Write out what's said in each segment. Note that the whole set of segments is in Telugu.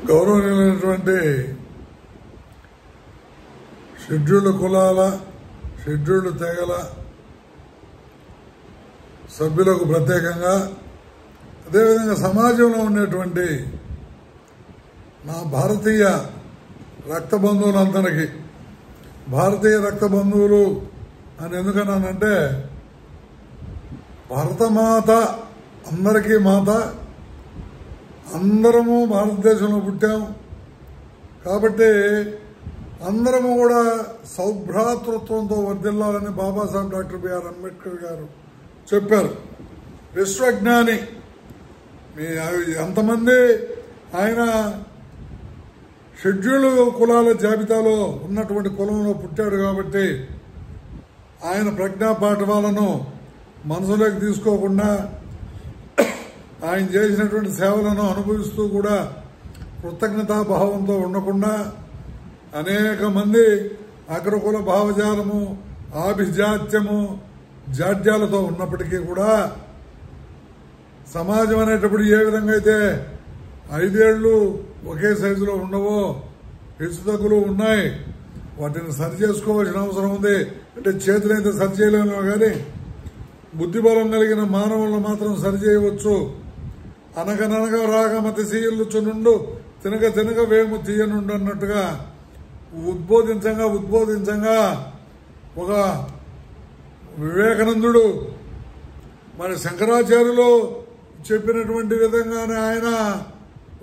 గౌరవనీయులైనటువంటి షెడ్యూల్డ్ కులాల షెడ్యూల్డ్ తెగల సభ్యులకు ప్రత్యేకంగా అదేవిధంగా సమాజంలో ఉండేటువంటి నా భారతీయ రక్త బంధువులందరికీ భారతీయ రక్త బంధువులు అని ఎందుకన్నానంటే భారతమాత అందరికీ మాత, అందరము భారతదేశంలో పుట్టాం కాబట్టి అందరము కూడా సౌభ్రాతృత్వంతో వర్ధిల్లాలని బాబాసాహెబ్ డాక్టర్ బిఆర్ అంబేద్కర్ గారు చెప్పారు. విశ్వజ్ఞాని. ఎంతమంది ఆయన షెడ్యూల్డ్ కులాల జాబితాలో ఉన్నటువంటి కులంలో పుట్టాడు కాబట్టి ఆయన ప్రజ్ఞా పాఠవాలను మనసులోకి తీసుకోకుండా ఆయన చేసినటువంటి సేవలను అనుభవిస్తూ కూడా కృతజ్ఞతాభావంతో ఉండకుండా అనేక మంది అగ్రకుల భావజాలము ఆభిజాత్యము జాడ్యాలతో ఉన్నప్పటికీ కూడా సమాజం అనేటప్పుడు ఏ విధంగా అయితే 5 ఏళ్లు ఒకే సైజులో ఉండవో హెచ్చుతగ్గులు ఉన్నాయి. వాటిని సరి చేసుకోవాల్సిన అవసరం ఉంది. అంటే చేతులైతే సరి చేయలేము కానీ బుద్ధిబలం కలిగిన మానవులను మాత్రం సరిచేయవచ్చు. అనగననగా రాగమతి సీల్లుచునుండు తినగ తినగ వేము తీయనుండు అన్నట్టుగా ఉద్బోధించంగా ఒక వివేకానందుడు మరి శంకరాచార్యులు చెప్పినటువంటి విధంగానే ఆయన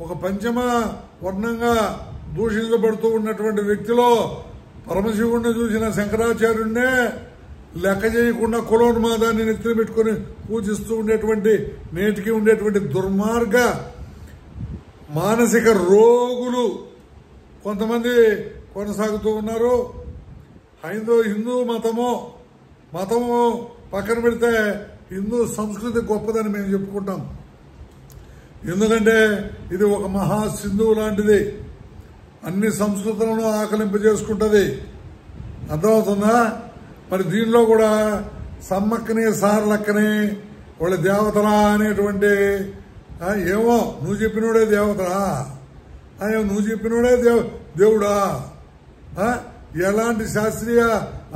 ఒక పంచమ వర్ణంగా దూషించబడుతూ ఉన్నటువంటి వ్యక్తిలో పరమశివుణ్ణి చూసిన శంకరాచార్యుడినే లెక్క చేయకుండా కులోన్మాదాన్ని నెత్తిన పెట్టుకుని పూజిస్తూ ఉండేటువంటి నేటికి ఉండేటువంటి దుర్మార్గ మానసిక రోగులు కొంతమంది కొనసాగుతూ ఉన్నారు. హిందూ మతము పక్కన పెడితే హిందూ సంస్కృతి గొప్పదని మేము చెప్పుకుంటాం. ఎందుకంటే ఇది ఒక మహాసింధువు లాంటిది. అన్ని సంస్కృతులను ఆకలింపజేసుకుంటది. అర్థమవుతుందా? మరి దీనిలో కూడా సమ్మక్కని సారలక్కని వాళ్ళ దేవతలా అనేటువంటి ఏమో నువ్వు చెప్పినోడే దేవతలా, నువ్వు చెప్పినోడే దేవుడా, ఎలాంటి శాస్త్రీయ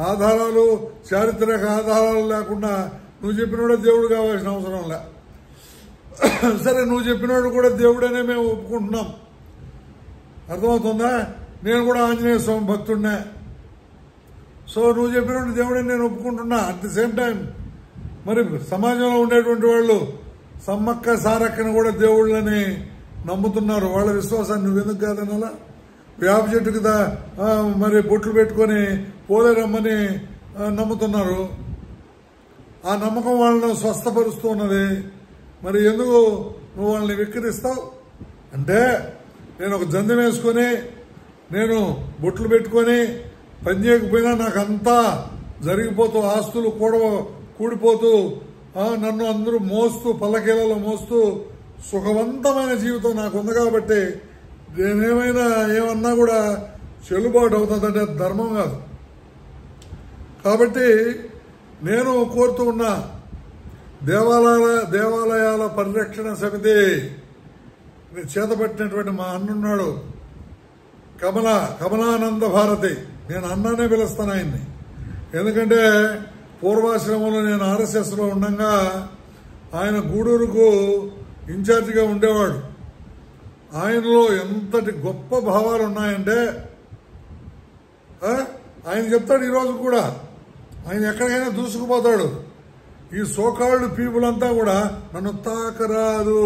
ఆధారాలు చారిత్రక ఆధారాలు లేకుండా నువ్వు చెప్పినోడే దేవుడు కావాల్సిన అవసరం లే. సరే, నువ్వు చెప్పినోడు కూడా దేవుడనే మేము ఒప్పుకుంటున్నాం. అర్థమవుతుందా? నేను కూడా ఆంజనేయ స్వామి భక్తుడినే. సో నువ్వు చెప్పినట్టు దేవుడని నేను ఒప్పుకుంటున్నా. అట్ ది సేమ్ టైం మరి సమాజంలో ఉండేటువంటి వాళ్ళు సమ్మక్క సారక్కని కూడా దేవుళ్ళని నమ్ముతున్నారు. వాళ్ళ విశ్వాసాన్ని నువ్వెందుకు కాదనలా? వేప చెట్టుకు మరి బొట్లు పెట్టుకొని పోలేరమ్మని నమ్ముతున్నారు. ఆ నమ్మకం వాళ్ళను స్వస్థపరుస్తూ ఉన్నది. మరి ఎందుకు నువ్వు వాళ్ళని విక్రిస్తావు? అంటే నేను ఒక జందెం వేసుకొని నేను బొట్లు పెట్టుకొని పని చేయకపోయినా నాకు అంతా జరిగిపోతూ ఆస్తులు కూడిపోతూ నన్ను అందరూ మోస్తూ పల్లకీలలో మోస్తూ సుఖవంతమైన జీవితం నాకు ఉంది కాబట్టి ఏమన్నా కూడా చెల్లుబాటు అవుతుందంటే అది ధర్మం కాదు. కాబట్టి నేను కోరుతూ ఉన్నా దేవాలయాల పరిరక్షణ సమితి చేతపట్టినటువంటి మా అన్నున్నాడు కమలానంద భారతి. నేను అన్నానే పిలుస్తాను ఆయన్ని. ఎందుకంటే పూర్వాశ్రమంలో నేను ఆర్ఎస్ఎస్లో ఉండగా ఆయన గూడూరుకు ఇన్ఛార్జిగా ఉండేవాడు. ఆయనలో ఎంతటి గొప్ప భావాలు ఉన్నాయంటే ఆయన చెప్తాడు. ఈరోజు కూడా ఆయన ఎక్కడికైనా దూసుకుపోతాడు. ఈ సోకాల్డ్ పీపుల్ అంతా కూడా నన్ను తాకరాదు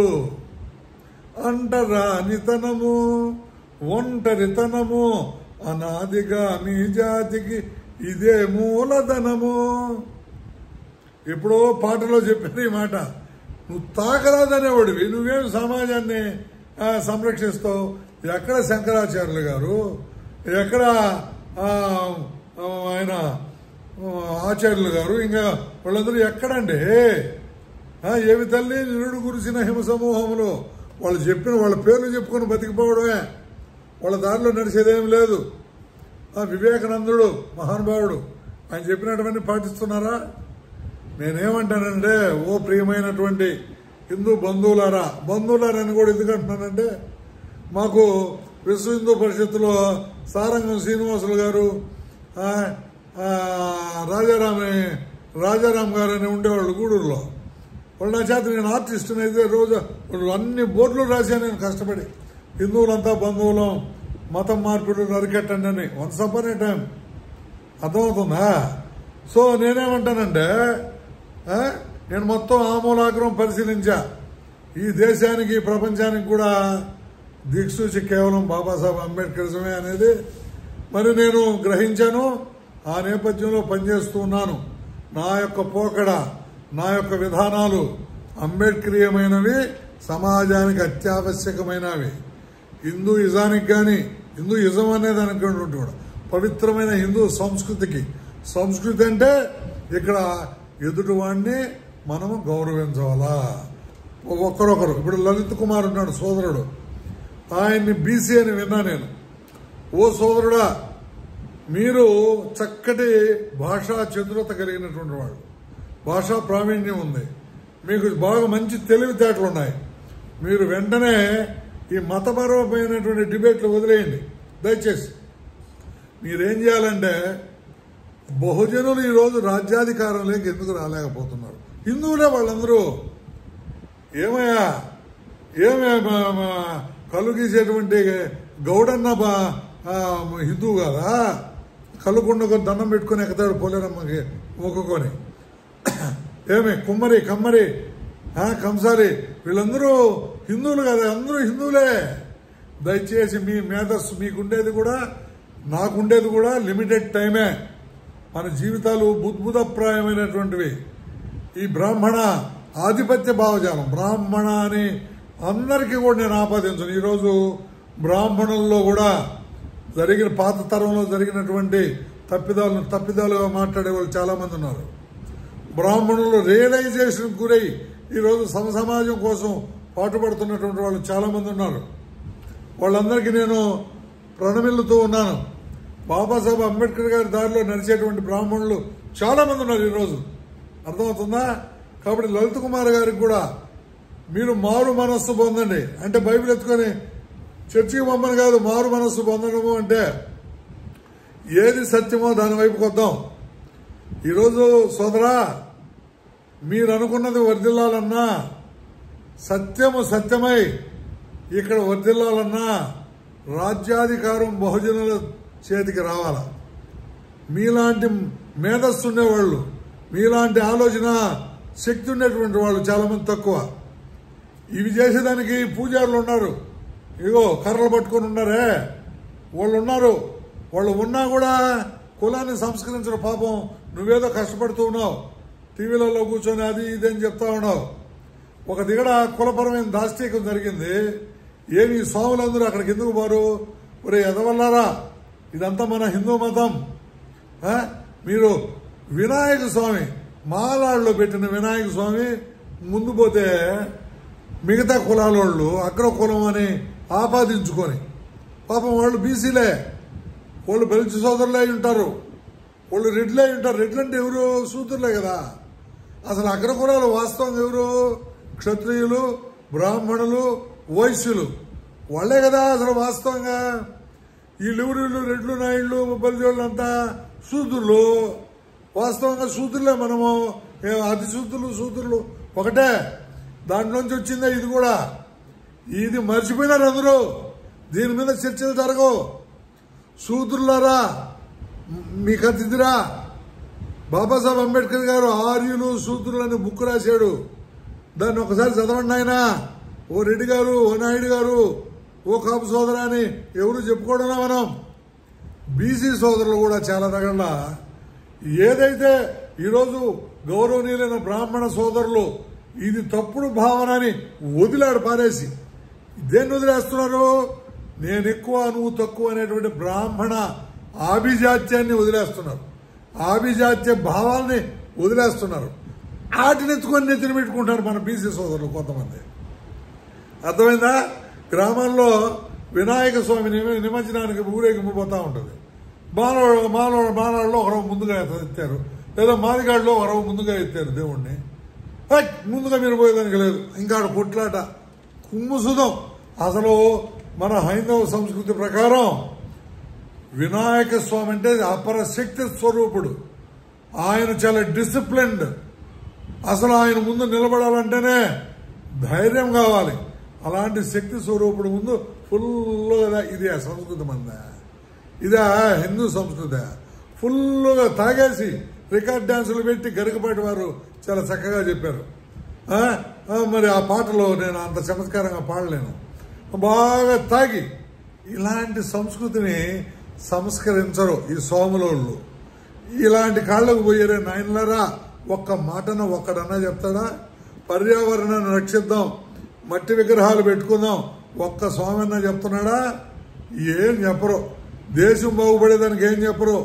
అంటరానితనము ఒంటరితనము అనాదిగా మీ జాతికి ఇదే మూలధనము. ఎప్పుడో పాటలో చెప్పిన ఈ మాట. నువ్వు తాకరాదనేవాడివి, నువ్వేం సమాజాన్ని సంరక్షిస్తావు? ఎక్కడ శంకరాచార్యులు గారు, ఎక్కడ ఆయన ఆచార్యులు గారు, ఇంకా వాళ్ళందరూ ఎక్కడండి? ఏవి తల్లి నిరుడు కురిసిన హిమ సమూహములు వాళ్ళ పేర్లు చెప్పుకొని బతికిపోవడమే. వాళ్ళ దారిలో నడిచేదేం లేదు. వివేకానందుడు మహానుభావుడు, ఆయన చెప్పినటువంటి పాటిస్తున్నారా? నేనేమంటానంటే, ఓ ప్రియమైనటువంటి హిందూ బంధువులారా అని కూడా ఎందుకంటున్నానంటే మాకు విశ్వ హిందూ పరిషత్తులో సారంగం శ్రీనివాసులు గారు, రాజారాం గారు అని ఉండేవాళ్ళు గూడూరులో. వాళ్ళు నా చేత నేను ఆర్టిస్ట్ని అయితే రోజు అన్ని బోర్డులు రాశాను నేను కష్టపడి. హిందువులంతా బంధువులం, మతం మార్పిడి నరికెట్టండి అని. వన్స్ అపాన్ ఏ టైం. అర్థమవుతుందా? సో నేనేమంటానంటే నేను మొత్తం ఆమూలాగ్రం పరిశీలించా. ఈ దేశానికి ప్రపంచానికి కూడా దిక్సూచి కేవలం బాబాసాహెబ్ అంబేద్కరిజమే అనేది మరి నేను గ్రహించాను. ఆ నేపథ్యంలో పనిచేస్తూ ఉన్నాను. నా యొక్క పోకడ, నా యొక్క విధానాలు అంబేద్కరీయమైనవి, సమాజానికి అత్యావశ్యకమైనవి. హిందూయిజానికి కానీ, హిందూయిజం అనేది అనుకున్నట్టు కూడా పవిత్రమైన హిందూ సంస్కృతికి. సంస్కృతి అంటే ఇక్కడ ఎదుటివాడిని మనము గౌరవించాలా, ఒకరొకరు. ఇప్పుడు లలిత్ కుమార్ ఉన్నాడు సోదరుడు, ఆయన్ని బీసీ అని విన్నా నేను. ఓ సోదరుడా, మీరు చక్కటి భాషా చతురత కలిగినటువంటి వాడు, భాషా ప్రావీణ్యం ఉంది, మీకు బాగా మంచి తెలివితేటలు ఉన్నాయి. మీరు వెంటనే ఈ మతపరమైనటువంటి డిబేట్లు వదిలేయండి దయచేసి. మీరేం చేయాలంటే, బహుజనులు ఈరోజు రాజ్యాధికారంలోకి ఎందుకు రాలేకపోతున్నారు? హిందువులే వాళ్ళందరూ. ఏమయ్యా కళ్ళు గీసేటువంటి గౌడన్న హిందువు కదా? కళ్ళుకుండా దండం పెట్టుకుని ఎక్కతాడు పోలేరమ్మకి మొక్కుకొని. కుమ్మరి, కమ్మరి, కంసారి, వీళ్ళందరూ హిందువులు కదా? అందరూ హిందువులే. దయచేసి మీ మేధస్సు మీకుండేది కూడా నాకుండేది కూడా లిమిటెడ్ టైమే. మన జీవితాలు బుద్భుతప్రాయమైనటువంటివి. ఈ బ్రాహ్మణ ఆధిపత్య భావజాలం, బ్రాహ్మణ అని అందరికీ కూడా నేను ఆపాదించను. ఈరోజు బ్రాహ్మణుల్లో కూడా జరిగిన పాత తరంలో జరిగినటువంటి తప్పిదాలుగా మాట్లాడే వాళ్ళు చాలా మంది ఉన్నారు. బ్రాహ్మణులు రియలైజేషన్ గురై ఈరోజు సమాజం కోసం పాటుపడుతున్నటువంటి వాళ్ళు చాలా మంది ఉన్నారు. వాళ్ళందరికీ నేను ప్రణమిల్లుతూ ఉన్నాను. బాబాసాహెబ్ అంబేద్కర్ గారి దారిలో నడిచేటువంటి బ్రాహ్మణులు చాలా మంది ఉన్నారు ఈరోజు. అర్థమవుతుందా? కాబట్టి లలిత్ కుమార్ గారికి కూడా మీరు మారు మనస్సు పొందండి అంటే, బైబిల్ ఎత్తుకొని చర్చికి పంపని కాదు, మారు మనస్సు పొందడము అంటే ఏది సత్యమో దాని వైపుకి వద్దాం. ఈరోజు సోదరా, మీరు అనుకున్నది వర్ధిల్లాలన్నా, సత్యము సత్యమై ఇక్కడ వర్ధిల్లాలన్నా రాజ్యాధికారం బహుజనుల చేతికి రావాల. మీలాంటి మేధస్సు ఉండేవాళ్ళు, మీలాంటి ఆలోచన శక్తి ఉండేటువంటి వాళ్ళు చాలా మంది తక్కువ. ఇవి చేసేదానికి పూజారులు ఉన్నారు, ఇగో కర్రలు పట్టుకొని ఉన్నారే వాళ్ళు ఉన్నారు. వాళ్ళు ఉన్నా కూడా కులాన్ని సంస్కరించడం. పాపం నువ్వేదో కష్టపడుతూ ఉన్నావు, టీవీలలో కూర్చొని అది ఇది అని చెప్తా ఉన్నావు. ఒక దిగడ కులపరమైన దాష్టీకం జరిగింది. ఏమి స్వాములందరూ అక్కడికి ఎందుకు పోరు? ఒరే ఎదవల్లారా, ఇదంతా మన హిందూ మతం. మీరు వినాయక స్వామి మాలాడులో పెట్టిన వినాయక స్వామి ముందు పోతే మిగతా కులాల వాళ్ళు అగ్ర కులం అని ఆపాదించుకొని, పాపం వాళ్ళు బీసీలే, వాళ్ళు బలిచి సోదరులే ఉంటారు, వాళ్ళు రెడ్లే ఉంటారు. రెడ్లంటే ఎవరు? శూద్రులే కదా. అసలు అగ్ర కులాలు వాస్తవంగా ఎవరు? క్షత్రియులు, బ్రాహ్మణులు, వైశ్యులు, వాళ్లే కదా అసలు వాస్తవంగా. ఈ లివురులు, రెడ్లు, నాయుళ్ళు, బలిజోళ్ళు అంతా శూద్రులు. వాస్తవంగా శూద్రులే మనము. అతి శూద్రులు ఒకటే, దాంట్లోంచి వచ్చిందే ఇది కూడా. ఇది మర్చిపోయినారు అందరూ. దీని మీద చర్చలు జరగవు. శూద్రులారా, మీకు అతిథిరా. బాబాసాహెబ్ అంబేద్కర్ గారు ఆర్యులు శూద్రులు అని బుక్ రాశాడు. దాన్ని ఒకసారి చదవండి ఆయన. ఓ రెడ్డి గారు, ఓ నాయుడు గారు, ఓ కాపు సోదరా అని ఎవరు చెప్పుకోవడం మనం. బీసీ సోదరులు కూడా చాలా దగ్గర ఏదైతే ఈరోజు గౌరవనీయులైన బ్రాహ్మణ సోదరులు ఇది తప్పుడు భావనని వదిలాడు పారేసి, దేన్ని వదిలేస్తున్నారు? నేను ఎక్కువ నువ్వు తక్కువ అనేటువంటి బ్రాహ్మణ ఆభిజాత్యాన్ని వదిలేస్తున్నారు, ఆభిజాత్య భావాల్ని వదిలేస్తున్నారు. వాటిని ఎత్తుకొని నెత్తిన పెట్టుకుంటారు మన బీసీ సోదరులు కొంతమంది. అర్థమైందా? గ్రామాల్లో వినాయక స్వామి నిమజ్జనానికి ఊరేగింపు పోతా ఉంటుంది. మానవాళ్ళలో ఒకరవ ముందుగా ఎత్తారు, లేదా మాదిగాడిలో ఒకరవ ముందుగా ఎత్తారు దేవుణ్ణి. ముందుగా మీరు పోయేదానికి లేదు. ఇంకా కొట్లాట కుమ్ముసుదం. అసలు మన హైందవ సంస్కృతి ప్రకారం వినాయక స్వామి అంటే అపర శక్తి స్వరూపుడు. ఆయన చాలా డిసిప్లిన్డ్. అసలు ఆయన ముందు నిలబడాలంటేనే ధైర్యం కావాలి. అలాంటి శక్తి స్వరూపుడు ముందు ఫుల్గా ఇదే సంస్కృతి మందా, ఇదే హిందూ సంస్కృతి. ఫుల్గా తాగేసి రికార్డ్ డ్యాన్సులు పెట్టి గరికపాటి వారు చాలా చక్కగా చెప్పారు. మరి ఆ పాటలో నేను అంత చమత్కారంగా పాడలేను. బాగా తాగి ఇలాంటి సంస్కృతిని సంస్కరించరు ఈ సోములోళ్ళు. ఇలాంటి కాళ్ళకు పోయారే నాయనలారా, ఒక్క మాటన ఒక్కడన్నా చెప్తాడా? పర్యావరణాన్ని రక్షిద్దాం, మట్టి విగ్రహాలు పెట్టుకుందాం, ఒక్క స్వామి అన్నా చెప్తున్నాడా? ఏం చెప్పరు. దేశం బాగుపడేదానికి ఏం చెప్పరు,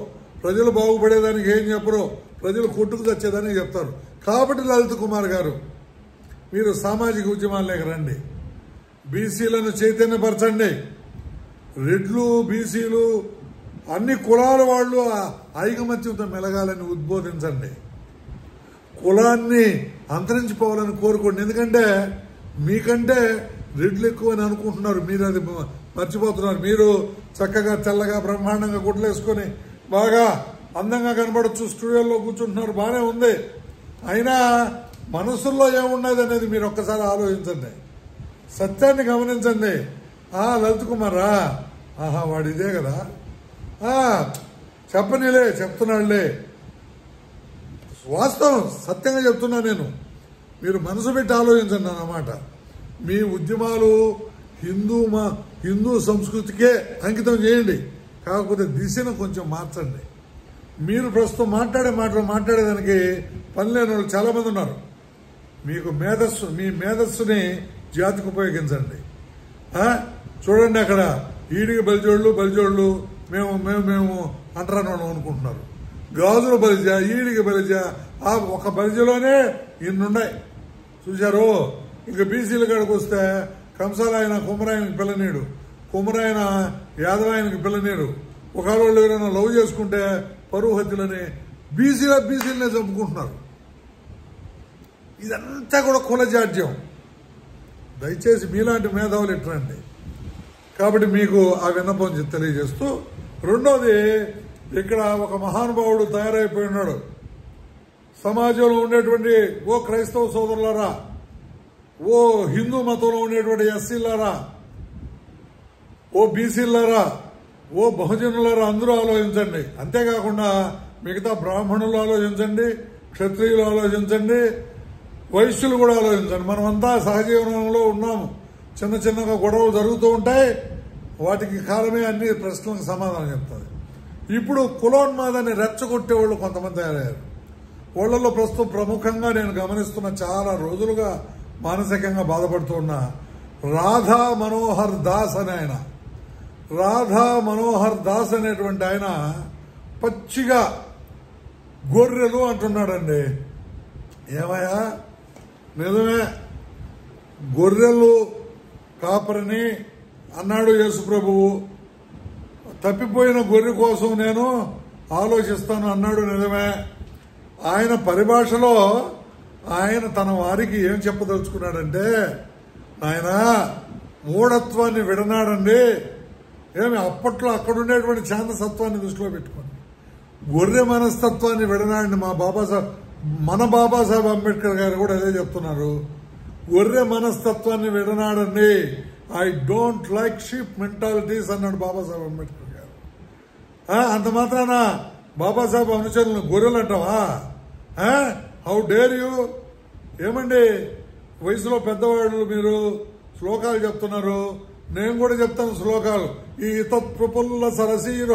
ప్రజలు బాగుపడేదానికి ఏం చెప్పరు, ప్రజలు కొట్టుకు తెచ్చేదానికి చెప్తారు. కాబట్టి లలిత్ కుమార్ గారు, మీరు సామాజిక ఉద్యమాల్లోకి రండి, బీసీలను చైతన్యపరచండి. రెడ్లు, బీసీలు, అన్ని కులాల వాళ్ళు ఐకమత్యంతో మెలగాలని ఉద్బోధించండి. కులాన్ని అంతరించిపోవాలని కోరుకోండి. ఎందుకంటే మీకంటే రెడ్లు ఎక్కువ అని అనుకుంటున్నారు, మీరు అది మర్చిపోతున్నారు. మీరు చక్కగా తెల్లగా బ్రహ్మాండంగా గుడ్లేసుకొని బాగా అందంగా కనబడచ్చు, స్టూడియోలో కూర్చుంటున్నారు, బాగానే ఉంది. అయినా మనసుల్లో ఏమున్నది అనేది మీరు ఒక్కసారి ఆలోచించండి, సత్యాన్ని గమనించండి. లలిత్ కుమారా, వాడు ఇదే కదా, చెప్పనిలే, చెప్తున్నాడులే, వాస్తవం సత్యంగా చెప్తున్నా నేను. మీరు మనసు పెట్టి ఆలోచించండి అన్నమాట. మీ ఉద్యమాలు హిందూ సంస్కృతికే అంకితం చేయండి, కాకపోతే దిశను కొంచెం మార్చండి. మీరు ప్రస్తుతం మాట్లాడేదానికి పని లేని వాళ్ళు చాలా మంది ఉన్నారు. మీ మేధస్సుని జాతికి ఉపయోగించండి. చూడండి, అక్కడ ఈడికి బలిజోళ్ళు మేము అంటరాని వాళ్ళం అనుకుంటున్నారు. గాజుల బలిజ, ఈడికి బలిజ, ఒక బలిజలోనే ఇన్నున్నాయి చూశారు. ఇంకా బీసీల కాడికి వస్తే కంసాలాయన కుమరాయనకి పిల్లనీడు, కుమరాయన యాదవాయనకి పిల్లనీరు. ఒకవేళ వాళ్ళు ఎవరైనా లవ్ చేసుకుంటే పరువు హత్యలని బీసీలనే చంపుకుంటున్నారు. ఇదంతా కూడా కులజాడ్యం. దయచేసి మీలాంటి మేధావులు ఇట్రండి. కాబట్టి మీకు ఆ విన్నపం తెలియజేస్తూ, రెండోది, ఇక్కడ ఒక మహానుభావుడు తయారైపోయి ఉన్నాడు. సమాజంలో ఉండేటువంటి ఓ క్రైస్తవ సోదరులారా, ఓ హిందూ మతంలో ఉండేటువంటి ఎస్సీలారా, ఓ బీసీలారా, ఓ బహుజనులారా, అందరూ ఆలోచించండి. అంతేకాకుండా మిగతా బ్రాహ్మణులు ఆలోచించండి, క్షత్రియులు ఆలోచించండి, వైశ్యులు కూడా ఆలోచించండి. మనమంతా సహజీవనంలో ఉన్నాము. చిన్నగా గొడవలు జరుగుతూ ఉంటాయి. వాటికి కాలమే అన్ని ప్రశ్నలకు సమాధానం చెప్తుంది. ఇప్పుడు కులోన్మాదాన్ని రెచ్చగొట్టేవాళ్ళు కొంతమంది తయారయ్యారు. వాళ్ళలో ప్రస్తుతం ప్రముఖంగా నేను గమనిస్తున్న, చాలా రోజులుగా మానసికంగా బాధపడుతూ ఉన్న రాధా మనోహర్ దాస్ అనే ఆయన, రాధా మనోహర్ దాస్ అనేటువంటి ఆయన పచ్చిగా గొర్రెలు అంటున్నాడండి. ఏమయ్యా, నిజమే, గొర్రెలు కాపరిని అన్నాడు యేసు ప్రభువు. తప్పిపోయిన గొర్రె కోసం నేను ఆలోచిస్తాను అన్నాడు, నిజమే. ఆయన పరిభాషలో ఆయన తన వారికి ఏం చెప్పదలుచుకున్నాడంటే, ఆయన మూఢత్వాన్ని విడనాడండి. ఏమి అప్పట్లో అక్కడ ఉండేటువంటి ఛాందసత్వాన్ని దృష్టిలో పెట్టుకోండి, గొర్రె మనస్తత్వాన్ని విడనాడండి. మన బాబాసాహెబ్ అంబేద్కర్ గారు కూడా అదే చెప్తున్నారు. గొర్రె మనస్తత్వాన్ని విడనాడండి. I don't like sheep mentalities అన్నాడు బాబాసాహెబ్ అంబేద్కర్ గారు. అంత మాత్రాన బాబాసాహెబ్ అనుచరులను గొర్రెలు అంటావా? How dare you? ఏమండి, వయసులో పెద్దవాళ్ళు మీరు శ్లోకాలు చెప్తున్నారు, నేను కూడా చెప్తాను శ్లోకాలు. ఈ తత్ప్రపుల్ల సరసీర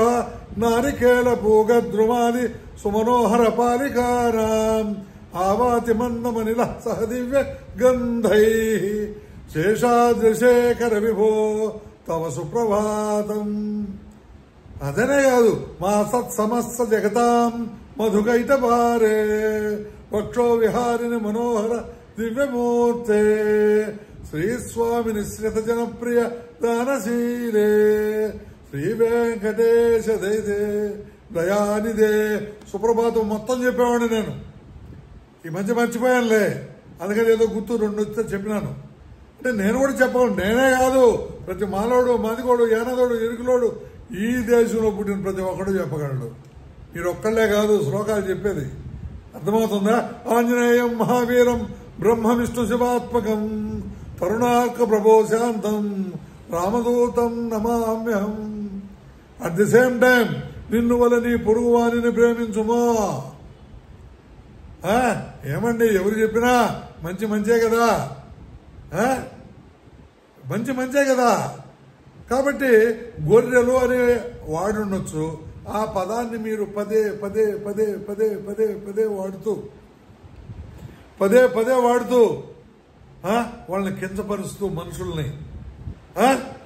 నారికేళ పూగ ద్రుమాది సుమనోహర పాలికారాం ఆవాతి మందమనిల సహ దివ్య గంధై శేషాద్రిశేఖర విభో తవ సుప్రభాతం. అదనే కాదు, మా సత్సమస్త జగతాం మధుకైట భారే వక్షో విహారిని మనోహర దివ్యమూర్తే శ్రీస్వామి నిశ్రిత జనప్రియ దానశీలే శ్రీ వెంకటేశ దైదే దయానిదే. సుప్రభాతం మొత్తం చెప్పేవాడిని నేను, ఈ మధ్య మర్చిపోయానులే, అందుకని ఏదో గుర్తు 2 వస్తే చెప్పినాను. అంటే నేను కూడా చెప్పగలను, నేనే కాదు ప్రతి మాలోడు, మదిగోడు, యానదోడు, ఎరుకులోడు ఈ దేశంలో పుట్టిన ప్రతి ఒక్కడు చెప్పగలడు. మీరు ఒక్కళ్ళే కాదు శ్లోకాలు చెప్పేది, అర్థమవుతుందా? ఆంజనేయం మహావీరం బ్రహ్మ విష్ణు శివాత్మకం కరుణార్క ప్రభో శాంతం రామదూతం నమామ్యహం. అట్ ది సేమ్ టైం నిన్ను వల్ల నీ పొరుగు వారిని ప్రేమించుమో. ఏమండి ఎవరు చెప్పినా మంచే కదా, మంచే కదా. కాబట్టి గొర్రెలు అనే వాడుండొచ్చు, ఆ పదాన్ని మీరు పదే పదే పదే పదే పదే పదే వాడుతూ వాళ్ళని కించపరుస్తూ మనుషుల్ని,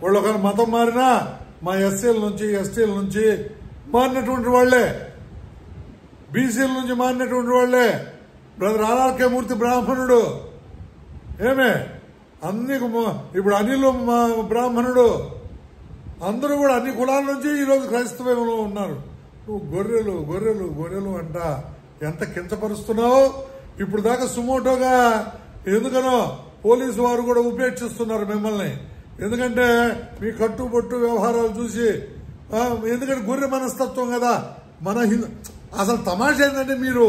వాళ్ళు ఒక మతం మారినా మా ఎస్సీల నుంచి ఎస్టీల నుంచి మారినటువంటి వాళ్లే, బీసీల నుంచి మారినటువంటి వాళ్లే. బ్రదర్ ఆర్కే మూర్తి బ్రాహ్మణుడు, ఏమే అన్ని ఇప్పుడు అనిల్ బ్రాహ్మణుడు, అందరూ కూడా అన్ని కులాల నుంచి ఈరోజు క్రైస్తవంలో ఉన్నారు. నువ్వు గొర్రెలు గొర్రెలు గొర్రెలు అంట ఎంత కించపరుస్తున్నావు. ఇప్పుడు దాకా సుమోటోగా ఎందుకనో పోలీసు వారు కూడా ఉపేక్షిస్తున్నారు మిమ్మల్ని, ఎందుకంటే మీ కట్టుబొట్టు వ్యవహారాలు చూసి. ఎందుకంటే గొర్రె మనస్తత్వం కదా మన అసలు తమాషా ఏంటంటే మీరు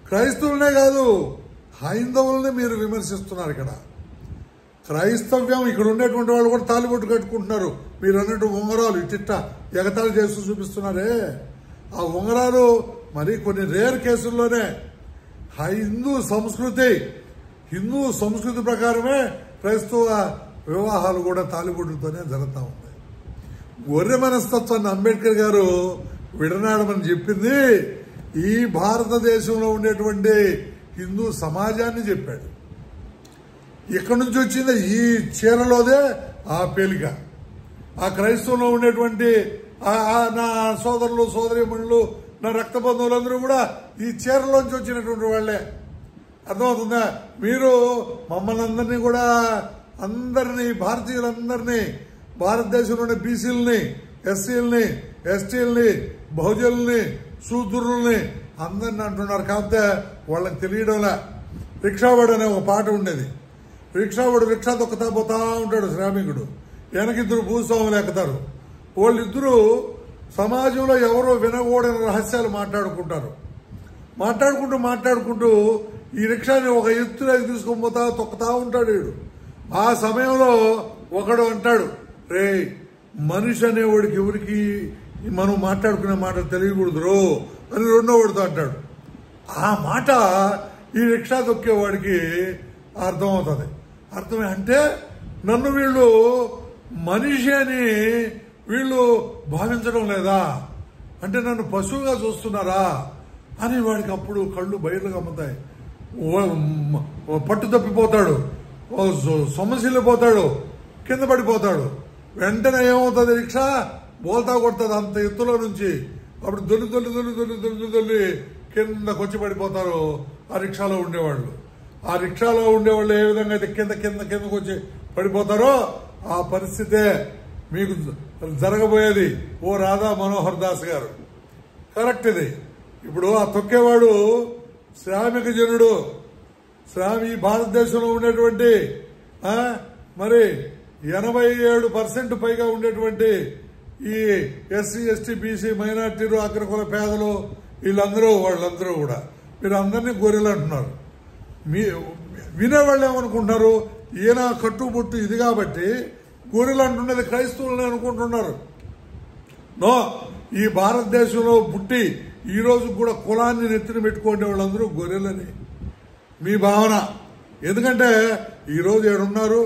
క్రైస్తవులనే కాదు హైందవులనే మీరు విమర్శిస్తున్నారు. ఇక్కడ క్రైస్తవ్యం ఇక్కడ ఉండేటువంటి వాళ్ళు కూడా తాలిబొట్టు కట్టుకుంటున్నారు. మీరు అన్నట్టు ఉంగరాలు ఇట్టిట్ట ఎగతాళి చేస్తూ చూపిస్తున్నారే, ఆ ఉంగరాలు మరి కొన్ని రేర్ కేసుల్లోనే హిందూ సంస్కృతి ప్రకారమే క్రైస్తవ వివాహాలు కూడా తాలిబొట్టుతోనే జరుగుతూ ఉంటాయి. గొర్రె మనస్తత్వాన్ని అంబేద్కర్ గారు విడనాడమని చెప్పింది ఈ భారతదేశంలో ఉండేటువంటి హిందూ సమాజాన్ని చెప్పాడు. ఇక్కడి నుంచి వచ్చింది ఈ చీరలోదే ఆ పేలిక. ఆ క్రైస్తవంలో ఉండేటువంటి నా సోదరులు సోదరీమణులు నా రక్త బంధువులందరూ కూడా ఈ చీరలోంచి వచ్చినటువంటి వాళ్లే. అర్థమవుతుందా? మీరు మమ్మల్ని అందరినీ కూడా అందరినీ భారతీయులందరినీ భారతదేశంలోని బీసీలని ఎస్సీలని ఎస్టీలని బహుజనుల్ని శూద్రుల్ని అందరిని అంటున్నారు. కాకపోతే వాళ్ళకి తెలియడంలా. రిక్షావాడు అనే ఒక పాట ఉండేది. రిక్షావాడు రిక్షా తొక్కుతా పోతా ఉంటాడు శ్రామికుడు, వెనకిద్దరు భూస్వాములు ఎక్కుతారు. వాళ్ళిద్దరూ సమాజంలో ఎవరో వినకూడని రహస్యాలు మాట్లాడుకుంటూ ఈ రిక్షాని ఒక ఎత్తులోకి తీసుకొని పోతా తొక్కుతా ఉంటాడు వీడు. ఆ సమయంలో ఒకడు అంటాడు, రే మనిషి అనేవాడికి ఎవరికి మనం మాట్లాడుకునే మాట తెలియకూడదు అని రెండో వాడితో అంటాడు. ఆ మాట ఈ రిక్షా తొక్కేవాడికి అర్థమవుతుంది. అర్థమే అంటే నన్ను వీళ్ళు మనిషి అని వీళ్ళు భావించడం లేదా, అంటే నన్ను పశువుగా చూస్తున్నారా అని వాడికి అప్పుడు కళ్ళు బయలుగా అమ్ముతాయి. పట్టు తప్పిపోతాడు, సొమ్మసిల్లిపోతాడు, కింద పడిపోతాడు. వెంటనే ఏమవుతుంది, రిక్షా బోల్తా కొడుతుంది అంత ఎత్తులో నుంచి. అప్పుడు దొల్లి కిందకు వచ్చి పడిపోతారు ఆ రిక్షాలో ఉండేవాళ్ళు. ఆ రిక్షాలో ఉండేవాళ్ళు ఏ విధంగా అయితే కిందకు వచ్చి పడిపోతారో ఆ పరిస్థితే మీకు జరగబోయేది. ఓ రాధా మనోహర్ దాస్ గారు కరెక్ట్ ఇది. ఇప్పుడు ఆ తొక్కేవాడు శ్రామిక జనుడు, ఈ భారతదేశంలో ఉండేటువంటి మరి 87% పైగా ఉండేటువంటి ఈ ఎస్సీ ఎస్టీ బీసీ మైనార్టీలు అగ్రకుల పేదలు వాళ్ళందరూ కూడా మీరు అందరినీ గొర్రెలు అంటున్నారు. వినేవాళ్ళు ఏమనుకుంటున్నారు, ఈయన కట్టుబొట్టు ఇది కాబట్టి గొర్రెలు అంటున్నది క్రైస్తవులని అనుకుంటున్నారు. నో, ఈ భారతదేశంలో పుట్టి ఈ రోజు కూడా కులాన్ని నెత్తిన పెట్టుకునే వాళ్ళందరూ గొర్రెలని మీ భావన. ఎందుకంటే ఈరోజు ఏడున్నారు,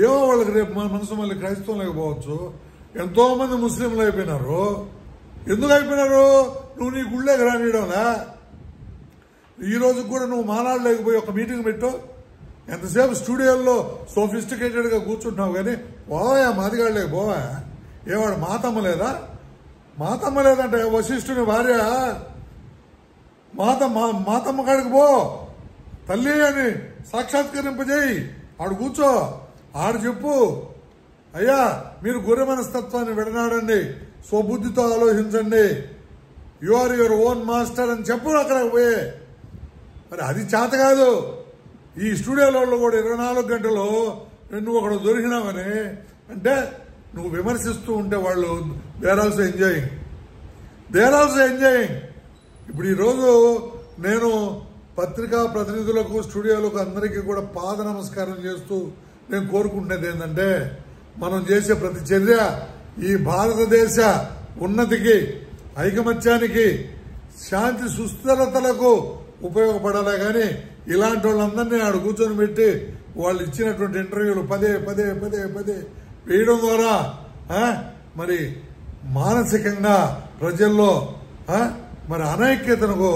ఏమో వాళ్ళకి రేపు మనసు మళ్ళీ క్రైస్తవం లేకపోవచ్చు. ఎంతో మంది ముస్లింలు అయిపోయినారు. ఎందుకు అయిపోయినారు? నువ్వు నీ గుళ్ళేకి రానియడంలా. ఈ రోజు కూడా నువ్వు మానాడు లేకపోయి ఒక మీటింగ్ పెట్టు, ఎంతసేపు స్టూడియోల్లో సోఫిస్టికేటెడ్ గా కూర్చుంటున్నావు. కానీ పోవా మాదిగాడు లేకపోవా, ఏవాడు మాతమ్మ లేదంటే వశిష్ఠుని భార్య మాతమ్మ కాడికి పో, తల్లి అని సాక్షాత్కరింపజేయి, ఆడు కూర్చో, ఆడు చెప్పు, అయ్యా మీరు గొర్రె మనస్తత్వాన్ని విడనాడండి, స్వబుద్ధితో ఆలోచించండి, you are your own master అని చెప్పు అక్కడికి పోయే. మరి అది చేత కాదు. ఈ స్టూడియోలో కూడా 24 గంటలు నువ్వు ఒకడు దొరికినావని అంటే నువ్వు విమర్శిస్తూ ఉంటే వాళ్ళు దేర్ ఆల్సో ఎంజాయింగ్. ఇప్పుడు ఈరోజు నేను పత్రికా ప్రతినిధులకు, స్టూడియోలకు అందరికీ కూడా పాద నమస్కారం చేస్తూ నేను కోరుకుంటున్నది ఏంటంటే, మనం చేసే ప్రతి చర్య ఈ భారతదేశ ఉన్నతికి, ఐకమత్యానికి, శాంతి సుస్థిరతలకు ఉపయోగపడాలి. కానీ ఇలాంటి వాళ్ళందరినీ ఆడు కూర్చొని పెట్టి వాళ్ళు ఇచ్చినటువంటి ఇంటర్వ్యూలు పదే పదే పదే పదే వేయడం ద్వారా మరి మానసికంగా ప్రజల్లో మరి అనైక్యతను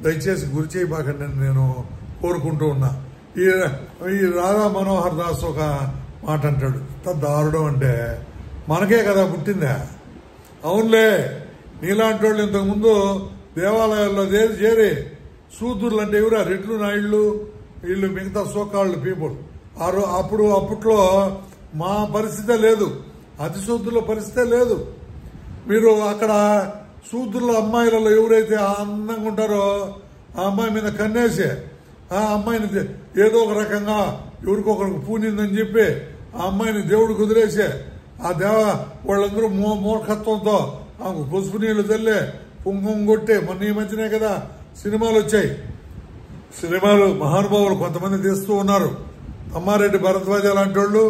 దయచేసి గురి చేయబాకండి నేను కోరుకుంటూ ఉన్నా. ఈ రాధా మనోహర్ దాస్ ఒక మాట అంటాడు, దారుణం అంటే మనకే కదా పుట్టిందా. అవునులే, నీలాంటి వాళ్ళు ఇంతకుముందు దేవాలయాల్లో చేరి శూద్రులు అంటే ఎవరా, రెడ్లు నాయుళ్ళు వీళ్ళు మిగతా సోకాళ్ళు పీపుల్. అప్పట్లో మా పరిస్థితే లేదు, అతిశూద్రుల పరిస్థితే లేదు. మీరు అక్కడ శూద్రుల అమ్మాయిలలో ఎవరైతే అందంగా ఉంటారో ఆ అమ్మాయి మీద కన్నేసి ఆ అమ్మాయిని ఏదో ఒక రకంగా ఎవరికొకరికి పూనిందని చెప్పి ఆ అమ్మాయిని దేవుడు కుదిరేసి ఆ వాళ్ళందరూ మూర్ఖత్వంతో ఆమెకు పసుపు నీళ్లు తల్లి కుంకుమ కొట్టి మొన్న ఈ మధ్యనే కదా సినిమాలు వచ్చాయి. సినిమాలు మహానుభావులు కొంతమంది తీస్తూ ఉన్నారు. అమ్మారెడ్డి భరద్వాజ లాంటి వాళ్ళు,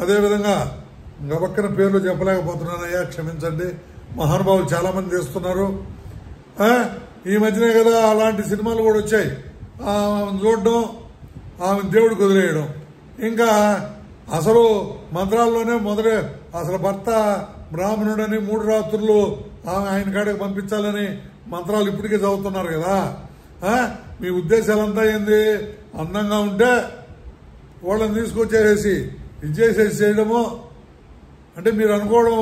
అదేవిధంగా ఇంకా పక్కన పేర్లు చెప్పలేకపోతున్నానయ్యా, క్షమించండి. మహానుభావులు చాలా మంది తీస్తున్నారు. ఈ మధ్యనే కదా అలాంటి సినిమాలు కూడా వచ్చాయి. ఆమెను చూడడం, ఆమె దేవుడు కుదిరేయడం. ఇంకా అసలు మంత్రాల్లోనే అసలు భర్త బ్రాహ్మణుడని 3 రాత్రులు ఆయన కాడికి పంపించాలని మంత్రాలు ఇప్పటికే చదువుతున్నారు కదా. మీ ఉద్దేశాలంతా ఏంది? అందంగా ఉంటే వాళ్ళని తీసుకొచ్చేసి ఇచ్చేసేసి చేయడము అంటే మీరు అనుకోవడం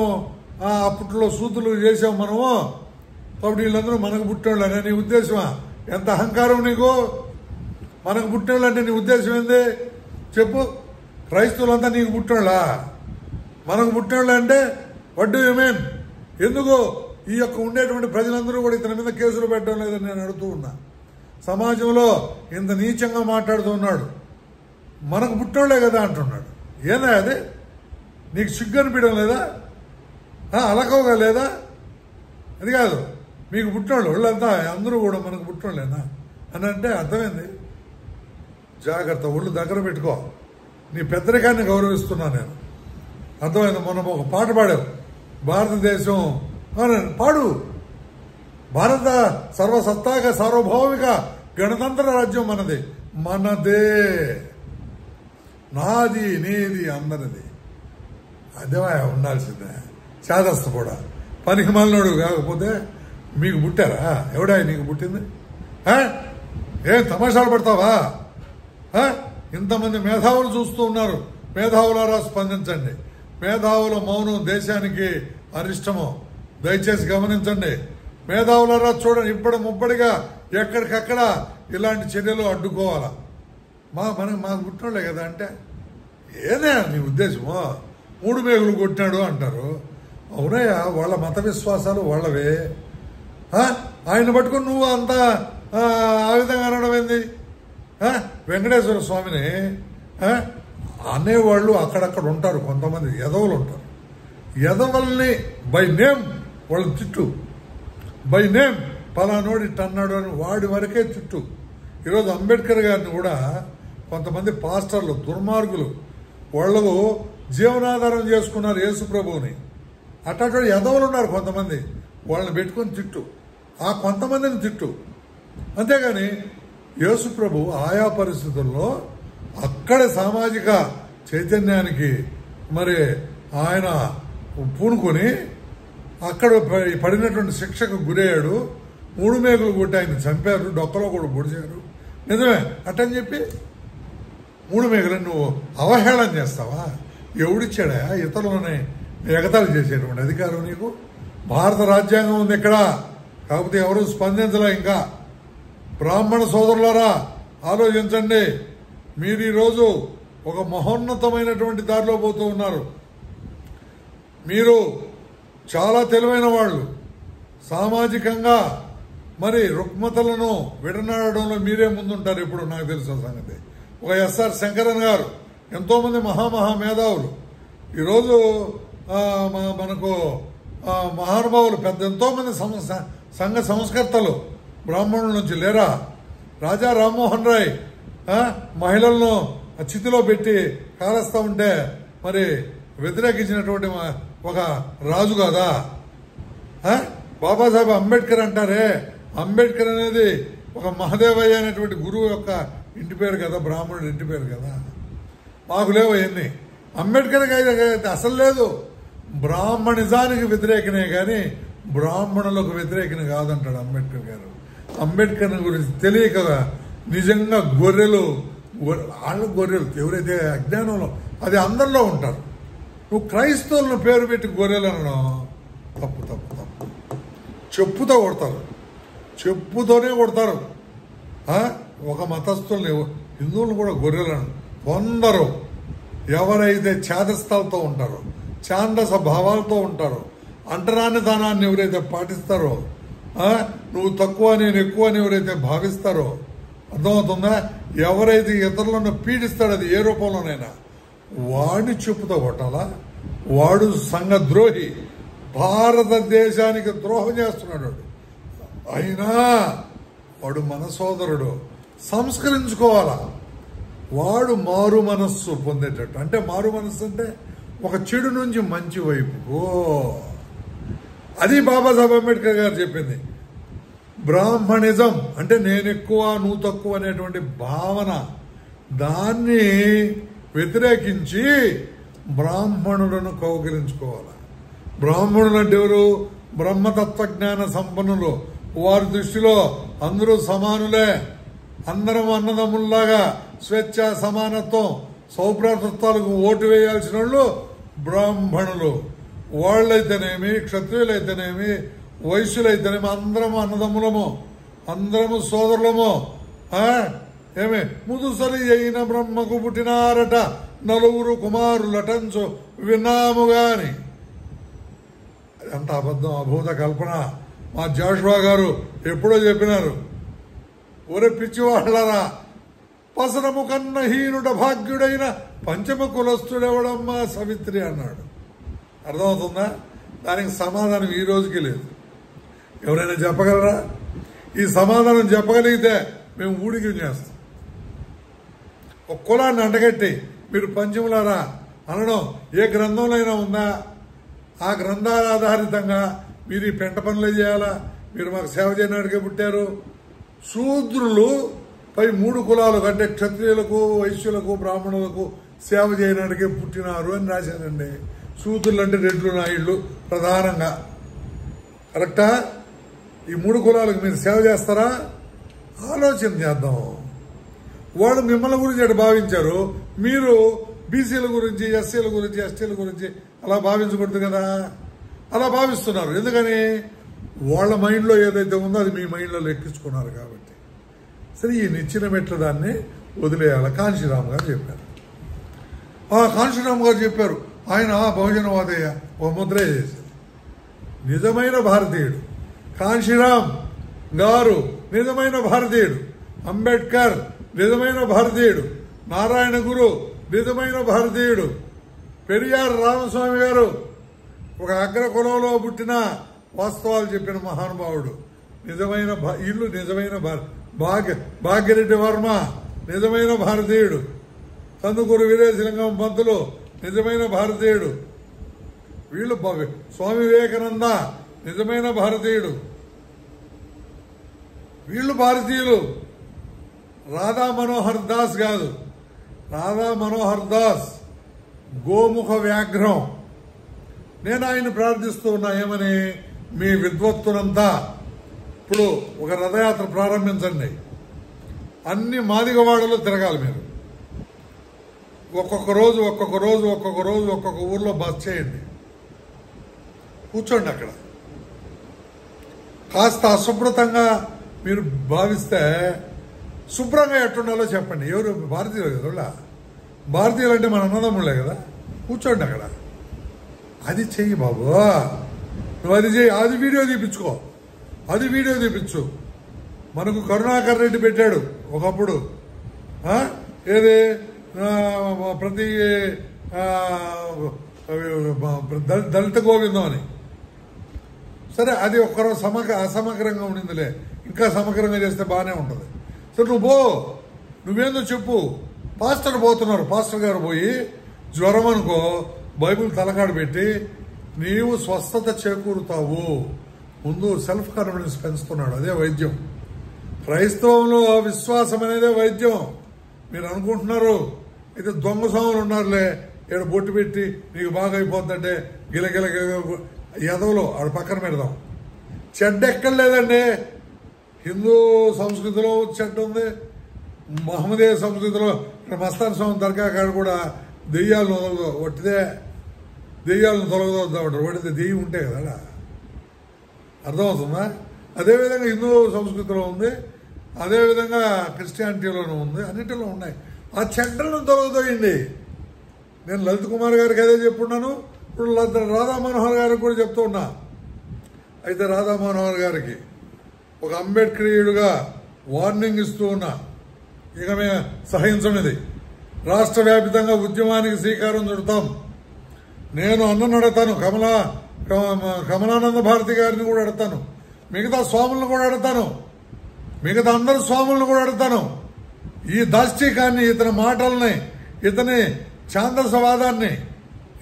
అప్పట్లో సూతులు చేసాం మనము కాబట్టి వీళ్ళందరూ మనకు పుట్టినోళ్ళని నీ ఉద్దేశమా? ఎంత అహంకారం నీకు! మనకు పుట్టినోళ్ళు అంటే నీ ఉద్దేశం ఏంది చెప్పు? క్రైస్తవులంతా నీకు పుట్టినోళ్ళా? మనకు పుట్టినోళ్ళు అంటే వడ్డు ఏమేం? ఎందుకు ఈ యొక్క ఉండేటువంటి ప్రజలందరూ కూడా ఇతని మీద కేసులు పెట్టడం లేదని నేను అడుగుతూ ఉన్నా. సమాజంలో ఇంత నీచంగా మాట్లాడుతూ ఉన్నాడు. మనకు పుట్టినోళ్లే కదా అంటున్నాడు. ఏనా అది? నీకు సిగ్గు అనిపించడం లేదా? అలకవగా లేదా? అది కాదు, మీకు పుట్టినోళ్ళు వాళ్ళంతా అందరూ కూడా మనకు పుట్టినోళ్ళేనా అని అంటే అర్థమైంది. జాగ్రత్త, ఒళ్ళు దగ్గర పెట్టుకో. నీ పెద్దరికాన్ని గౌరవిస్తున్నా నేను, అర్థమైంది. మొన్న ఒక పాట పాడావు, భారతదేశం పాడు. భారత సర్వసత్తాక సార్వభౌమిక గణతంత్ర రాజ్యం మనది, మనదే, నాది నీది అందరిది. అదే ఉండాల్సిందే. చాదస్త కూడా పనికి మాలినోడు కాకపోతే మీకు పుట్టారా? ఎవడా నీకు పుట్టింది? ఏం తమాషాలు పడతావా? ఇంతమంది మేధావులు చూస్తూ ఉన్నారు. మేధావులారా స్పందించండి. మేధావుల మౌనం దేశానికి అరిష్టము. దయచేసి గమనించండి. మేధావులారా చూడండి, ముప్పడిగా ఎక్కడికక్కడ ఇలాంటి చర్యలు అడ్డుకోవాలా. మాకు పుట్టినోళ్లే కదా అంటే ఏదే నీ ఉద్దేశము? 3 మేకులు కొట్టినాడు అంటారు. అవునయ్యా, వాళ్ళ మత విశ్వాసాలు వాళ్ళవే. ఆయన పట్టుకుని నువ్వు అంతా ఆ విధంగా అనడం ఏంది? వెంకటేశ్వర స్వామిని అనేవాళ్ళు అక్కడక్కడ ఉంటారు. కొంతమంది ఎదవలు ఉంటారు. ఎదవల్ని బై నేమ్ వాళ్ళని తిట్టు. బై నేమ్ పలానోడు ఇట్టన్నాడు అని వాడి వరకే తిట్టు. ఈరోజు అంబేద్కర్ గారిని కూడా కొంతమంది పాస్టర్లు, దుర్మార్గులు, వాళ్ళు జీవనాధారం చేసుకున్నారు యేసు ప్రభువుని. అట్లాంటి ఎదవలు ఉన్నారు కొంతమంది, వాళ్ళని పెట్టుకొని తిట్టు. ఆ కొంతమందిని తిట్టు, అంతేగాని యేసు ప్రభు ఆయా పరిస్థితుల్లో అక్కడ సామాజిక చైతన్యానికి మరి ఆయన పూనుకొని అక్కడ పడినటువంటి శిక్షకు గురయ్యాడు. 3 మేకులు కొట్టి ఆయన చంపారు, డొక్కలో కూడా పొడిచారు. నిజమే, అట్టని చెప్పి 3 మేకులను నువ్వు అవహేళన చేస్తావా? ఎవడిచ్చాడా ఇతరులని ఎగతాళి చేసేటువంటి అధికారం నీకు? భారత రాజ్యాంగం ఉంది ఇక్కడ, కాకపోతే ఎవరు స్పందించలే. ఇంకా బ్రాహ్మణ సోదరులారా ఆలోచించండి. మీరు ఈరోజు ఒక మహోన్నతమైనటువంటి దారిలో పోతూ ఉన్నారు. మీరు చాలా తెలివైన వాళ్ళు. సామాజికంగా మరి రుగ్మతలను విడనాడడంలో మీరే ముందుంటారు. ఇప్పుడు నాకు తెలిసిన సంగతి ఒక ఎస్ఆర్ శంకరన్ గారు ఎంతోమంది మేధావులు ఈరోజు మనకు మహానుభావులు ఎంతోమంది సంఘ సంస్కర్తలు బ్రాహ్మణుల నుంచి లేరా? రాజా రామ్మోహన్ రాయ్ మహిళలను చితిలో పెట్టి కాలుస్తూ ఉంటే మరి వ్యతిరేకించినటువంటి ఒక రాజు కాదా? బాబాసాహెబ్ అంబేద్కర్ అంటారే, అంబేద్కర్ అనేది ఒక మహదేవయ్య అనేటువంటి గురువు యొక్క ఇంటి పేరు కదా, బ్రాహ్మణుడి ఇంటి పేరు కదా. మాకు లేవు అవన్నీ. అంబేద్కర్ అసలు లేదు. బ్రాహ్మణిజానికి వ్యతిరేకనే కానీ బ్రాహ్మణులకు వ్యతిరేకనే కాదంటాడు అంబేద్కర్ గారు. అంబేద్కర్ గురించి తెలియక నిజంగా గొర్రెలు ఎవరైతే అజ్ఞానంలో అది అందరిలో ఉంటారు. నువ్వు క్రైస్తవులను పేరు పెట్టి గొర్రెలు అనడం తప్పు తప్పు తప్పు. చెప్పుతో కొడతారు, చెప్పుతోనే కొడతారు. ఒక మతస్థుల్ని హిందువులను కూడా గొర్రెలను కొందరు ఎవరైతే ఛాదస్థాలతో ఉంటారో, ఛాందస భావాలతో ఉంటారో, అంటరాని దానాన్ని ఎవరైతే పాటిస్తారో, నువ్వు తక్కువ నేను ఎక్కువ అని ఎవరైతే భావిస్తారో, అర్థమవుతుందా? ఎవరైతే ఇతరులను పీడిస్తాడో అది ఏ రూపంలోనైనా వాడిని చెప్పుతో కొట్టాలా? వాడు సంఘ ద్రోహి, భారతదేశానికి ద్రోహం చేస్తున్నాడు. అయినా వాడు మన సోదరుడు, సంస్కరించుకోవాలా. వాడు మారు మనస్సు పొందేటట్టు. అంటే మారు మనస్సు అంటే ఒక చెడు నుంచి మంచి వైపు. అది బాబాసాహెబ్ అంబేద్కర్ గారు చెప్పింది. బ్రాహ్మణిజం అంటే నేను ఎక్కువ నువ్వు తక్కువ అనేటువంటి భావన, దాన్ని వ్యతిరేకించి బ్రాహ్మణులను కౌగిలించుకోవాలి. బ్రాహ్మణులు అంటే ఎవరు? బ్రహ్మతత్వజ్ఞాన సంపన్నులు. వారి దృష్టిలో అందరూ సమానులే, అందరం అన్నదమ్ముల్లాగా స్వేచ్ఛ, సమానత్వం, సౌభ్రాతృత్వాలకు ఓటు వేయాల్సిన వాళ్ళు బ్రాహ్మణులు. వాళ్ళైతేనేమి, క్షత్రియులైతేనేమి, వైశ్యులైతేనేమి అందరము అన్నదమ్ములము, అందరము సోదరులము. ఏమి ముదుసరి అయిన బ్రహ్మకు పుట్టినారట నలుగురు కుమారులటంచు విన్నాము గాని. ఎంత అబద్ధం, అభూత కల్పన. మా జాషువా గారు ఎప్పుడో చెప్పినారు, ఒరే పిచ్చివాళ్ళరా, పసరము కన్న హీనుడ భాగ్యుడైన పంచమ కులస్తుడెవడమ్మా సవిత్రి అన్నాడు. అర్థమవుతుందా? దానికి సమాధానం ఈ రోజుకి లేదు. ఎవరైనా చెప్పగలరా? ఈ సమాధానం చెప్పగలిగితే మేము ఊడికి చేస్తాం. ఒక కులాన్ని అంటగట్టి మీరు పంచములారా అనడం ఏ గ్రంథంలో అయినా ఉందా? ఆ గ్రంథాల ఆధారితంగా మీరు ఈ పెంట పనులే చేయాలా? మీరు మాకు సేవ చేయడానికే పుట్టారు. శూద్రులు పై 3 కులాలు అంటే క్షత్రియులకు, వైశ్యులకు, బ్రాహ్మణులకు సేవ చేయడానికే పుట్టినారు అని రాశారండి. శూద్రులు అంటే రెడ్లు, నాయుళ్ళు ప్రధానంగా. కరెక్టా? ఈ 3 కులాలకు మీరు సేవ చేస్తారా? ఆలోచన చేద్దాం. వాళ్ళు మిమ్మల్ని గురించి అటు భావించారు, మీరు బీసీల గురించి, ఎస్సీల గురించి, ఎస్టీల గురించి అలా భావించకూడదు కదా. అలా భావిస్తున్నారు. ఎందుకని? వాళ్ళ మైండ్లో ఏదైతే ఉందో అది మీ మైండ్లో లెక్కించుకున్నారు కాబట్టి. సరే, ఈ నిచ్చిన మెట్ల దాన్ని వదిలేయాలి. కాంశీరామ్ గారు చెప్పారు. కాంశీరామ్ గారు చెప్పారు. ఆయన బహుజనవాదయ్య ఒక ముద్ర చేశారు. నిజమైన భారతీయుడు కాంశీరామ్ గారు, నిజమైన భారతీయుడు. అంబేద్కర్ నిజమైన భారతీయుడు. నారాయణ గురు నిజమైన భారతీయుడు. పెరియార్ రామస్వామి గారు ఒక అగ్ర కులంలో పుట్టిన వాస్తవాలు చెప్పిన మహానుభావుడు. నిజమైన ఇల్లు నిజమైన భాగ్యరెడ్డి వర్మ నిజమైన భారతీయుడు. కందుకూరు వీరేశలింగం పంతులు నిజమైన భారతీయుడు. వీళ్ళు స్వామి వివేకానంద నిజమైన భారతీయుడు. వీళ్ళు భారతీయులు. రాధా మనోహర్ దాస్ కాదు. రాధా మనోహర్ దాస్ గోముఖ వ్యాఘ్రం. నేను ఆయన ప్రార్థిస్తూ ఉన్నా, ఏమని? మీ విద్వత్తునంతా ఇప్పుడు ఒక రథయాత్ర ప్రారంభించండి. అన్ని మాదిగవాడలో తిరగాలి మీరు. ఒక్కొక్క రోజు ఒక్కొక్క ఊర్లో బస్ చేయండి. కూర్చోండి అక్కడ. కాస్త అశుభ్రతంగా మీరు భావిస్తే శుభ్రంగా ఎట్టుండాలో చెప్పండి. ఎవరు? భారతీయులు కదా. భారతీయులు అంటే మన అన్నదమ్ములే కదా. కూర్చోండి అక్కడ. అది చెయ్యి బాబు. నువ్వు అది చెయ్యి. అది వీడియో తీపించుకో. అది వీడియో తీపించు. మనకు కరుణాకర్ రెడ్డి పెట్టాడు ఒకప్పుడు. ఏది? ప్రతి దళిత గోవిందం అని. సరే, అది ఒక్కరో అసమగ్రంగా ఉండిందిలే, ఇంకా సమగ్రంగా చేస్తే బాగానే ఉంటుంది. సరే, నువ్వేందో చెప్పు. పాస్టర్ పోతున్నారు, పాస్టర్ గారు పోయి జ్వరం అనుకో బైబిల్ తలకాడు పెట్టి నీవు స్వస్థత చేకూరుతావు, ముందు సెల్ఫ్ కాన్ఫిడెన్స్ పెంచుతున్నాడు. అదే వైద్యం. క్రైస్తవంలో విశ్వాసం అనేదే వైద్యం. మీరు అనుకుంటున్నారు అయితే దొంగ స్వాములు ఉన్నారులే, ఇక్కడ బొట్టు పెట్టి నీకు బాగా అయిపోతుందంటే గిలగిల ఎదవలో ఆడ పక్కన పెడదాం. చెడ్డ ఎక్కడ లేదండి. హిందూ సంస్కృతిలో చెడ్డ ఉంది, మహమ్మదీయ సంస్కృతిలో మస్తాన్ స్వామి దర్గా కాడ కూడా దెయ్యాలను వదలదు, ఒట్టిదే దెయ్యాలను తొలగదవుతామంటారు. ఒట్టిదే దెయ్యం ఉంటే కదా, అర్థమవుతుందా? అదేవిధంగా హిందూ సంస్కృతిలో ఉంది, అదేవిధంగా క్రిస్టియానిటీలోనూ ఉంది, అన్నింటిలో ఉన్నాయి. ఆ చెడ్డలను తొలగదోయండి. నేను లలిత్ కుమార్ గారికి అదే చెప్పున్నాను, ఇప్పుడు రాధా మనోహర్ గారికి కూడా చెప్తూ ఉన్నా. అయితే రాధా మనోహర్ గారికి ఒక అంబేద్కరీయుడుగా వార్నింగ్ ఇస్తూ ఉన్నా, ఇక మేము సహించనిది. రాష్ట్ర వ్యాప్తంగా ఉద్యమానికి శ్రీకారం చుడతాం. నేను అన్నను అడతాను, కమలానంద భారతి గారిని కూడా అడతాను, మిగతా స్వాములను కూడా అడతాను, మిగతా అందరు స్వాములను కూడా అడతాను. ఈ దాష్టీకాన్ని, ఇతని మాటల్ని, ఇతని ఛాందసవాదాన్ని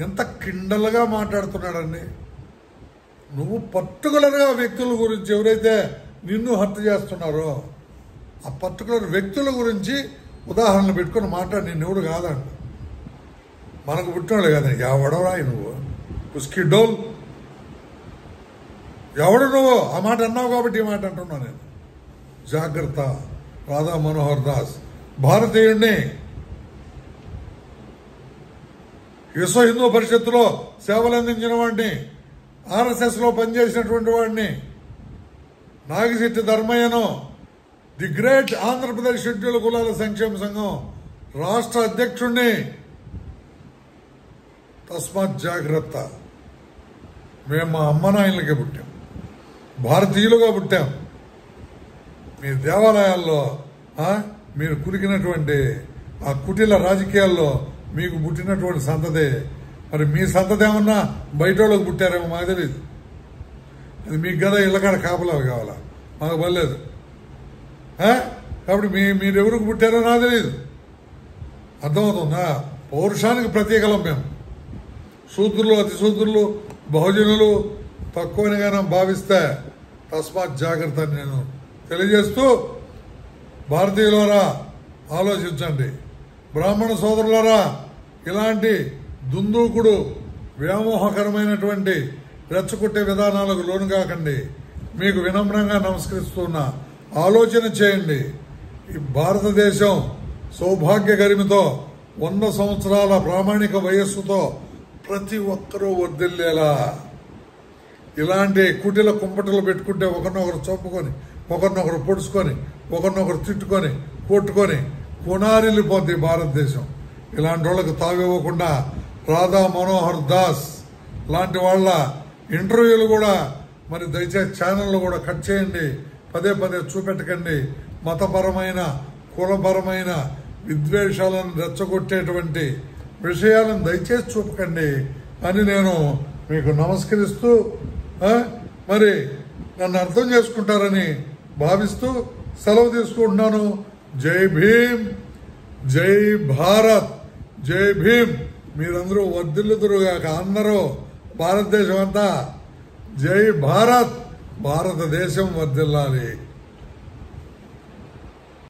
ఎంత కిండలుగా మాట్లాడుతున్నాడండి. నువ్వు పర్టికులర్గా వ్యక్తుల గురించి ఎవరైతే నిన్ను హత్య చేస్తున్నారో ఆ పర్టికులర్ వ్యక్తుల గురించి ఉదాహరణలు పెట్టుకుని మాట్లాడి నేను ఎవడు కాదంట. మనకు పుట్టినోళ్ళు కదా, ఎవడరా నువ్వు ఉస్కిడోల్, ఎవడు నువ్వు? ఆ మాట అన్నావు కాబట్టి ఈ మాట అంటున్నా నేను. జాగ్రత్త. రాధా మనోహర్ దాస్ భారతీయుడిని, విశ్వ హిందూ పరిషత్తులో సేవలు అందించిన వాడిని, ఆర్ఎస్ఎస్లో పనిచేసినటువంటి వాడిని, నాగిశెట్టి ధర్మయ్యను, ది గ్రేట్ ఆంధ్రప్రదేశ్ షెడ్యూల్ కులాల సంక్షేమ సంఘం రాష్ట్ర అధ్యక్షుడిని. తస్మాత్ జాగ్రత్త. మేము మా అమ్మ నాయనలకే పుట్టాం, భారతీయులుగా పుట్టాం. మీ దేవాలయాల్లో మీరు కురికినటువంటి ఆ కుటిల రాజకీయాల్లో మీకు పుట్టినటువంటి సంతతి. మరి మీ సంతతి ఏమన్నా బయట వాళ్ళకి పుట్టారేమో మాకు తెలియదు. అది మీకు కదా ఇళ్ళకాడ కాపలాలు కావాలా, మాకు పర్లేదు. కాబట్టి మీరెవరికి పుట్టారో నాకు తెలియదు. అర్థమవుతుందా? పౌరుషానికి ప్రతీకలం మేము. శూద్రులు, అతి శూద్రులు, బహుజనులు తక్కువనిగానే భావిస్తే తస్మాత్ జాగ్రత్త అని నేను తెలియజేస్తూ, భారతీయులారా ఆలోచించండి. బ్రాహ్మణ సోదరులారా, ఇలాంటి దుందూకుడు వ్యామోహకరమైనటువంటి రెచ్చగొట్టే విధానాలకు లోను కాకండి. మీకు వినమ్రంగా నమస్కరిస్తున్నా. ఆలోచన చేయండి. ఈ భారతదేశం సౌభాగ్య గరిమతో 100 సంవత్సరాల ప్రామాణిక వయస్సుతో ప్రతి ఒక్కరూ వర్ధిల్లేలా ఇలాంటి కుటిల కుంపటలు పెట్టుకుంటే ఒకరినొకరు చంపుకొని, ఒకరినొకరు పొడుచుకొని, ఒకరినొకరు తిట్టుకొని, కొట్టుకొని పునారిల్లిపోద్ది భారతదేశం. ఇలాంటి వాళ్ళకి తావివ్వకుండా రాధా మనోహర్ దాస్ లాంటి వాళ్ళ ఇంటర్వ్యూలు కూడా మరి దయచేసి ఛానళ్ళు కూడా కట్ చేయండి. పదే పదే చూపెట్టకండి. మతపరమైన, కులపరమైన విద్వేషాలను రెచ్చగొట్టేటువంటి విషయాలను దయచేసి చూపకండి అని నేను మీకు నమస్కరిస్తూ, మరి నన్ను అర్థం చేసుకుంటారని భావిస్తూ సెలవు తీసుకుంటున్నాను. జై భీమ్, జై భారత్, జై భీమ్. మీరందరూ వర్ధిల్లుదురుగాక. అందరూ భారతదేశం అంతా జై భారత్, భారతదేశం వర్ధిల్లాలి.